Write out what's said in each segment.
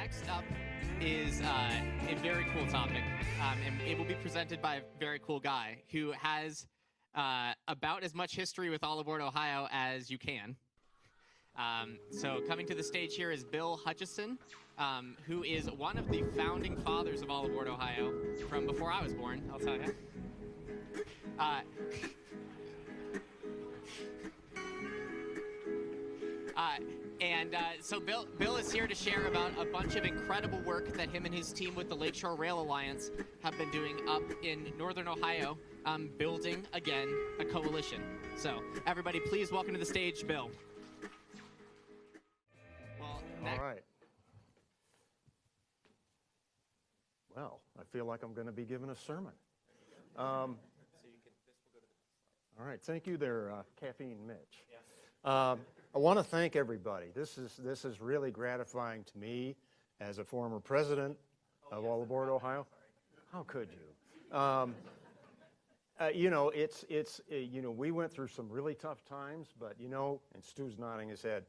Next up is a very cool topic, and it will be presented by a very cool guy who has about as much history with All Aboard Ohio as you can. So coming to the stage here is Bill Hutchison, who is one of the founding fathers of All Aboard Ohio from before I was born, I'll tell you. So Bill is here to share about a bunch of incredible work that him and his team with the Lakeshore Rail Alliance have been doing up in Northern Ohio, building, again, a coalition. So everybody, please welcome to the stage, Bill. All right. Well, I feel like I'm going to be giving a sermon. All right, thank you there, Caffeine Mitch. I want to thank everybody. This is really gratifying to me as a former president of All Aboard Ohio. How could you? We went through some really tough times, but and Stu's nodding his head.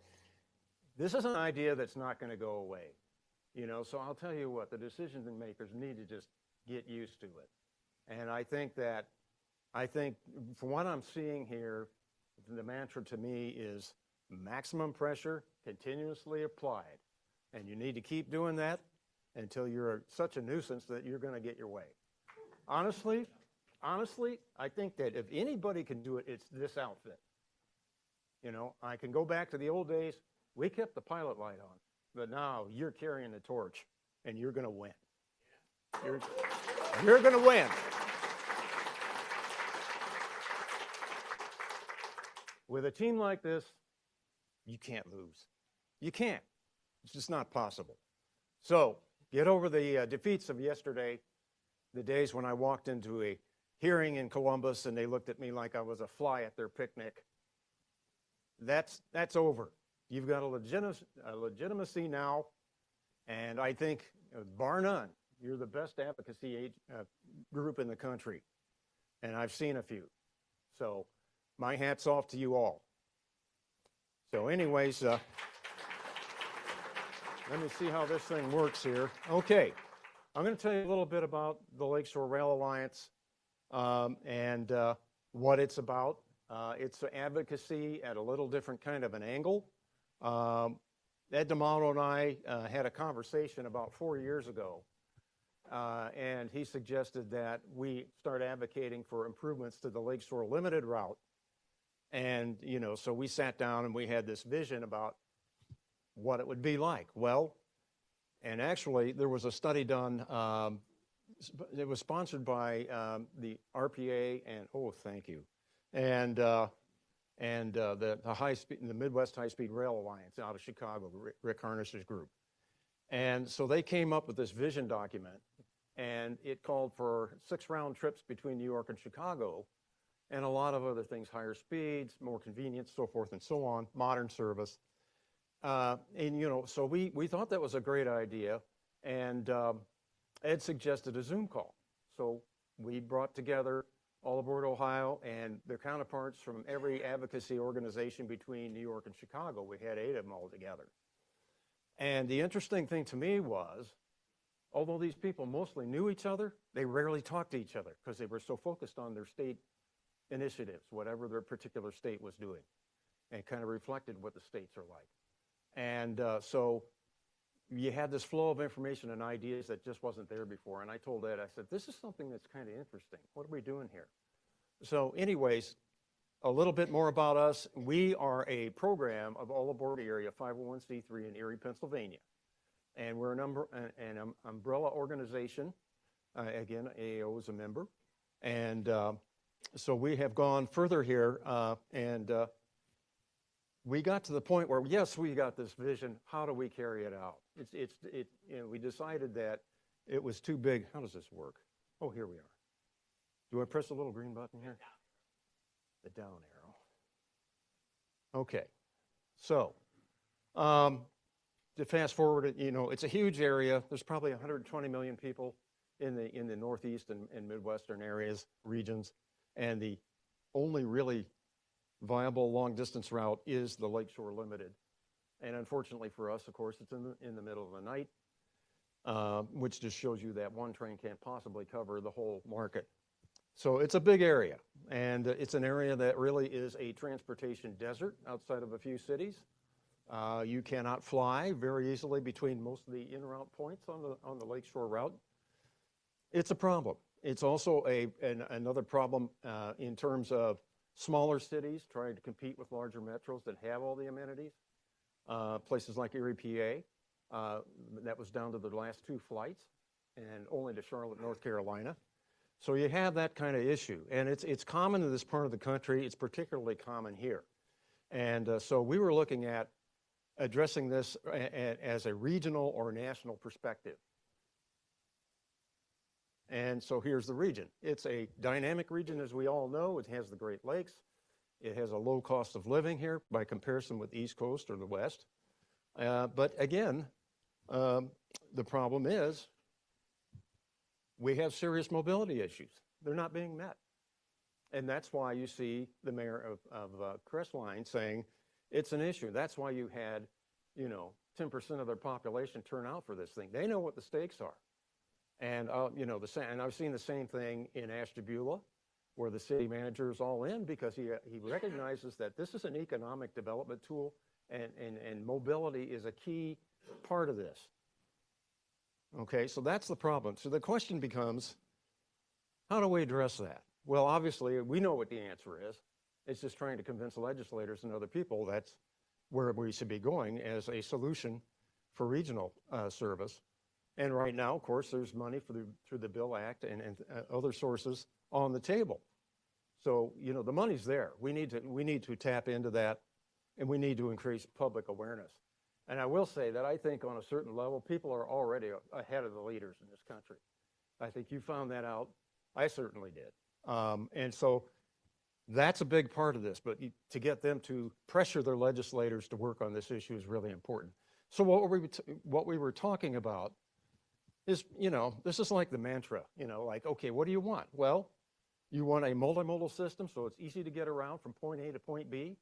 This is an idea that's not going to go away. So I'll tell you what, the decision makers need to just get used to it. And I think from what I'm seeing here, the mantra to me is maximum pressure continuously applied. And you need to keep doing that until you're such a nuisance that you're going to get your way. Honestly, I think that if anybody can do it, it's this outfit. I can go back to the old days. We kept the pilot light on, but now you're carrying the torch, and you're going to win. You're going to win. With a team like this, you can't lose. You can't. It's just not possible. So get over the defeats of yesterday, the days when I walked into a hearing in Columbus and they looked at me like I was a fly at their picnic. That's over. You've got a legitimacy now, and I think, bar none, you're the best advocacy group in the country, and I've seen a few. So my hat's off to you all. So anyways, let me see how this thing works here. Okay, I'm going to tell you a little bit about the Lakeshore Rail Alliance and what it's about. It's advocacy at a little different kind of an angle. Ed D'Amato and I had a conversation about 4 years ago, and he suggested that we start advocating for improvements to the Lakeshore Limited route. And, so we sat down and we had this vision about what it would be like. Well, and actually there was a study done, it was sponsored by the RPA and, thank you, and the Midwest High-Speed Rail Alliance out of Chicago, Rick Harness's group. And so they came up with this vision document, and it called for 6 round trips between New York and Chicago, and a lot of other things, higher speeds, more convenience, so forth and so on, modern service. So we thought that was a great idea, and Ed suggested a Zoom call. So we brought together All Aboard Ohio and their counterparts from every advocacy organization between New York and Chicago. We had 8 of them all together. And the interesting thing to me was, although these people mostly knew each other, they rarely talked to each other because they were so focused on their state initiatives, whatever their particular state was doing, and kind of reflected what the states are like. And so you had this flow of information and ideas that just wasn't there before. And I told Ed, I said, this is something that's kind of interesting. What are we doing here? So anyways, a little bit more about us. We are a program of All Aboard Area 501c3 in Erie, Pennsylvania. And we're an umbrella organization. Again, AAO is a member. And so we have gone further here, and we got to the point where, yes, we got this vision. How do we carry it out? We decided that it was too big. How does this work? Oh, here we are. Do I press the little green button here? The down arrow. Okay. So to fast forward, it's a huge area. There's probably 120 million people in the Northeast and Midwestern regions. And the only really viable long-distance route is the Lakeshore Limited. And unfortunately for us, of course, it's in the middle of the night. which just shows you that one train can't possibly cover the whole market. So it's a big area, and it's an area that really is a transportation desert outside of a few cities. You cannot fly very easily between most of the en-route points on the Lakeshore route. It's a problem. It's also another problem in terms of smaller cities trying to compete with larger metros that have all the amenities. Places like Erie, PA, that was down to the last 2 flights, and only to Charlotte, North Carolina. So you have that kind of issue, and it's common in this part of the country. It's particularly common here. And so we were looking at addressing this as a regional or national perspective. And so here's the region. It's a dynamic region, as we all know. It has the Great Lakes. It has a low cost of living here by comparison with the East Coast or the West. But again, the problem is we have serious mobility issues. They're not being met. And that's why you see the mayor of Crestline saying it's an issue. That's why you had, 10% of their population turn out for this thing. They know what the stakes are. And, and I've seen the same thing in Ashtabula, where the city manager is all in because he recognizes that this is an economic development tool, and mobility is a key part of this. Okay, so that's the problem. So the question becomes, how do we address that? Well, obviously, we know what the answer is. It's just trying to convince legislators and other people that's where we should be going as a solution for regional service. And right now, of course, there's money through the Bill Act and other sources on the table. So, the money's there. We need to tap into that, and we need to increase public awareness. And I will say that I think on a certain level, people are already ahead of the leaders in this country. I think you found that out. I certainly did. And so that's a big part of this. But to get them to pressure their legislators to work on this issue is really important. So what we were talking about is, this is like the mantra, like, okay, what do you want? Well, you want a multimodal system so it's easy to get around from point A to point B,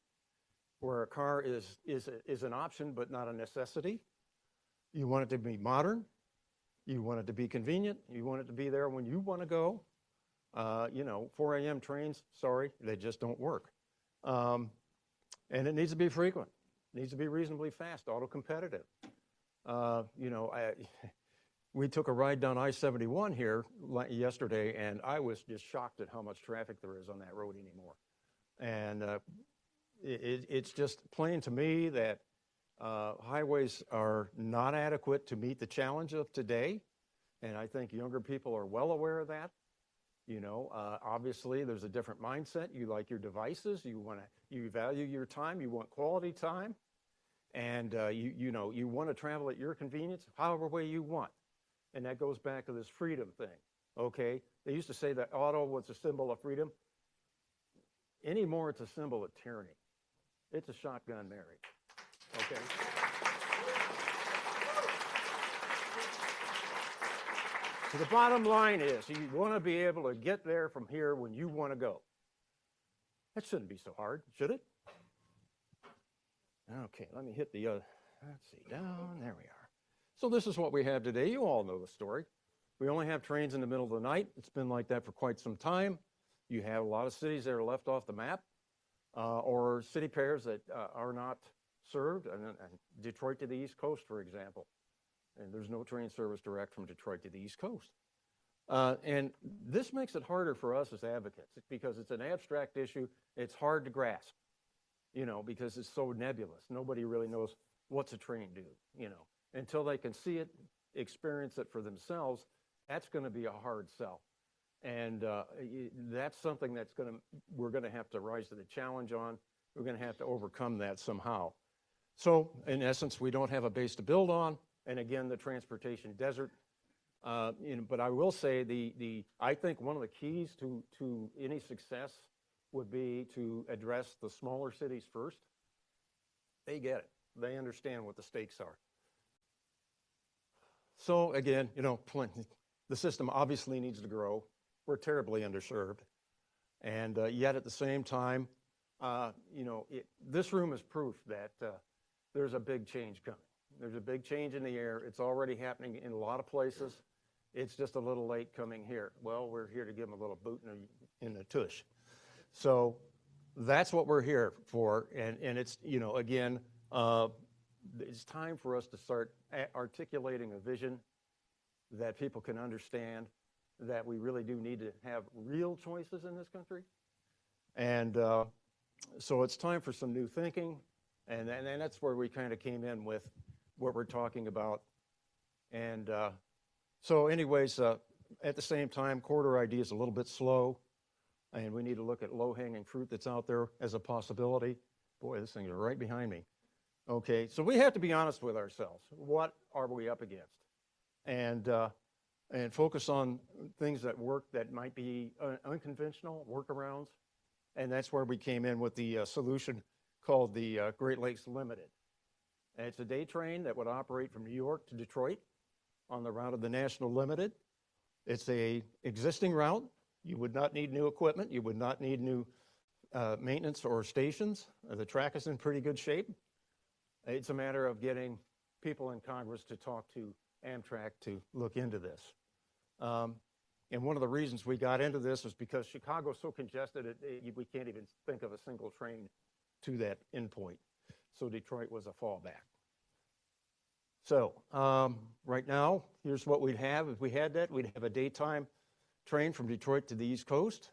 where a car is an option but not a necessity. You want it to be modern. You want it to be convenient. You want it to be there when you want to go. 4 a.m. trains, sorry, they just don't work. And it needs to be frequent. It needs to be reasonably fast, auto-competitive. We took a ride down I-71 here yesterday, and I was just shocked at how much traffic there is on that road anymore. And it's just plain to me that highways are not adequate to meet the challenge of today, and I think younger people are well aware of that. Obviously there's a different mindset. You like your devices. You value your time. You want quality time, and you want to travel at your convenience, however way you want. And that goes back to this freedom thing. Okay, they used to say that auto was a symbol of freedom. Anymore, it's a symbol of tyranny. It's a shotgun marriage. Okay. So the bottom line is you want to be able to get there from here when you want to go. That shouldn't be so hard, should it? Okay, let me hit the let's see, down, there we are. So this is what we have today. You all know the story. We only have trains in the middle of the night. It's been like that for quite some time. You have a lot of cities that are left off the map, or city pairs that are not served, and Detroit to the East Coast, for example. And there's no train service direct from Detroit to the East Coast. And this makes it harder for us as advocates because it's an abstract issue. It's hard to grasp, because it's so nebulous. Nobody really knows what's a train do, Until they can see it, experience it for themselves, that's going to be a hard sell. And that's something we're going to have to rise to the challenge on. We're going to have to overcome that somehow. So in essence, we don't have a base to build on. And again, the transportation desert. But I will say I think one of the keys to any success would be to address the smaller cities first. They get it. They understand what the stakes are. So again, the system obviously needs to grow. We're terribly underserved. And yet at the same time, this room is proof that there's a big change coming. There's a big change in the air. It's already happening in a lot of places. It's just a little late coming here. Well, we're here to give them a little boot in the tush. So that's what we're here for. And it's, you know, again, it's time for us to start articulating a vision that people can understand, that we really do need to have real choices in this country. And so it's time for some new thinking. And that's where we kind of came in with what we're talking about. And so anyways, at the same time, corridor ID is a little bit slow, and we need to look at low-hanging fruit that's out there as a possibility. Boy, this thing is right behind me. Okay, so we have to be honest with ourselves. What are we up against? And focus on things that work, that might be unconventional workarounds. And that's where we came in with the solution called the Great Lakes Limited. And it's a day train that would operate from New York to Detroit on the route of the National Limited. It's a existing route. You would not need new equipment. You would not need new maintenance or stations. The track is in pretty good shape. It's a matter of getting people in Congress to talk to Amtrak to look into this. And one of the reasons we got into this is because Chicago's so congested, we can't even think of a single train to that endpoint. So Detroit was a fallback. So right now, here's what we'd have. If we had that, we'd have a daytime train from Detroit to the East Coast.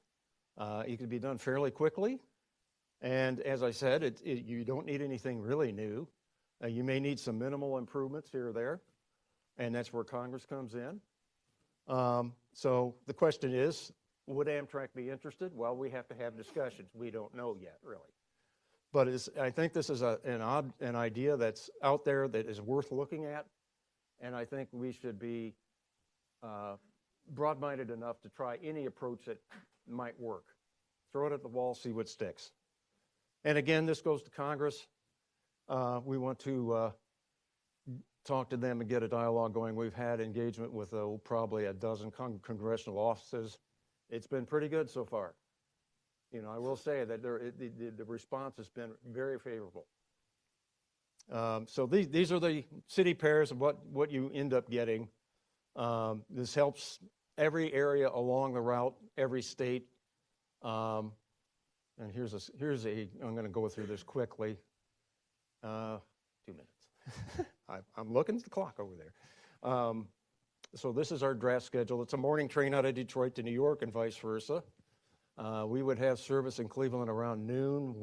It could be done fairly quickly. And as I said, you don't need anything really new. You may need some minimal improvements here or there. And that's where Congress comes in. So the question is, would Amtrak be interested? Well, we have to have discussions. We don't know yet, really. But I think this is an idea that's out there that is worth looking at. And I think we should be broad-minded enough to try any approach that might work. Throw it at the wall, see what sticks. And again, this goes to Congress. We want to talk to them and get a dialogue going. We've had engagement with probably a dozen congressional offices. It's been pretty good so far. You know, I will say that the response has been very favorable. So these are the city pairs of what you end up getting. This helps every area along the route, every state. And here's I'm going to go through this quickly. 2 minutes. I'm looking at the clock over there. So this is our draft schedule. It's a morning train out of Detroit to New York and vice versa. We would have service in Cleveland around noon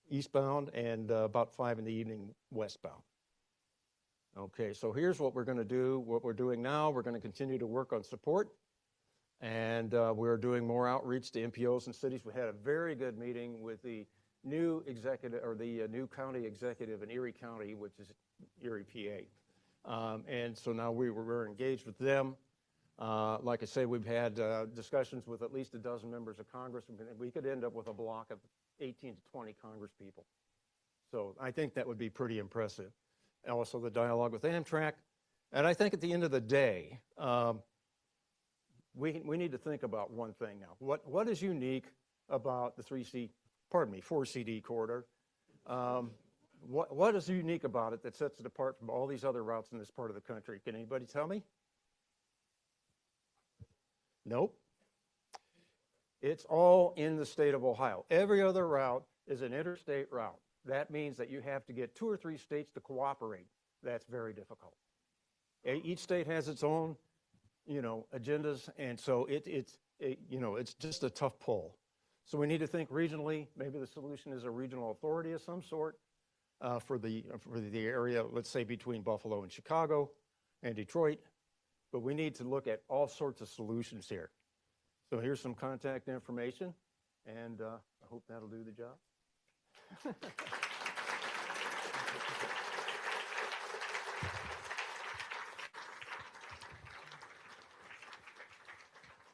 eastbound and about 5 in the evening westbound. Okay, so here's what we're going to do. What we're doing now, we're going to continue to work on support, and we're doing more outreach to MPOs and cities. We had a very good meeting with the new executive, or the new county executive in Erie County, which is Erie, PA. And so now we're engaged with them. Like I say, we've had discussions with at least a dozen members of Congress. We could end up with a block of 18 to 20 Congress people. So I think that would be pretty impressive. And also the dialogue with Amtrak. And I think at the end of the day, we need to think about one thing now. What is unique about the 4CD corridor? What is unique about it that sets it apart from all these other routes in this part of the country? Can anybody tell me? Nope. It's all in the state of Ohio. Every other route is an interstate route. That means that you have to get 2 or 3 states to cooperate. That's very difficult. Each state has its own, agendas, and so it's just a tough pull. So we need to think regionally. Maybe the solution is a regional authority of some sort for the area, let's say between Buffalo and Chicago and Detroit. But we need to look at all sorts of solutions here. So here's some contact information, and I hope that'll do the job.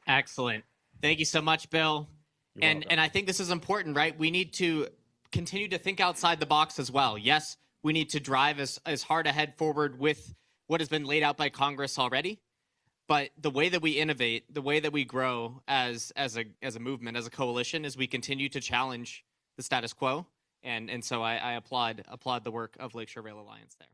Excellent. Thank you so much, Bill. And I think this is important, right? We need to continue to think outside the box as well. Yes, we need to drive as hard ahead forward with what has been laid out by Congress already. But the way that we innovate, the way that we grow as a movement, as a coalition, is we continue to challenge the status quo. And so I applaud the work of Lakeshore Rail Alliance there.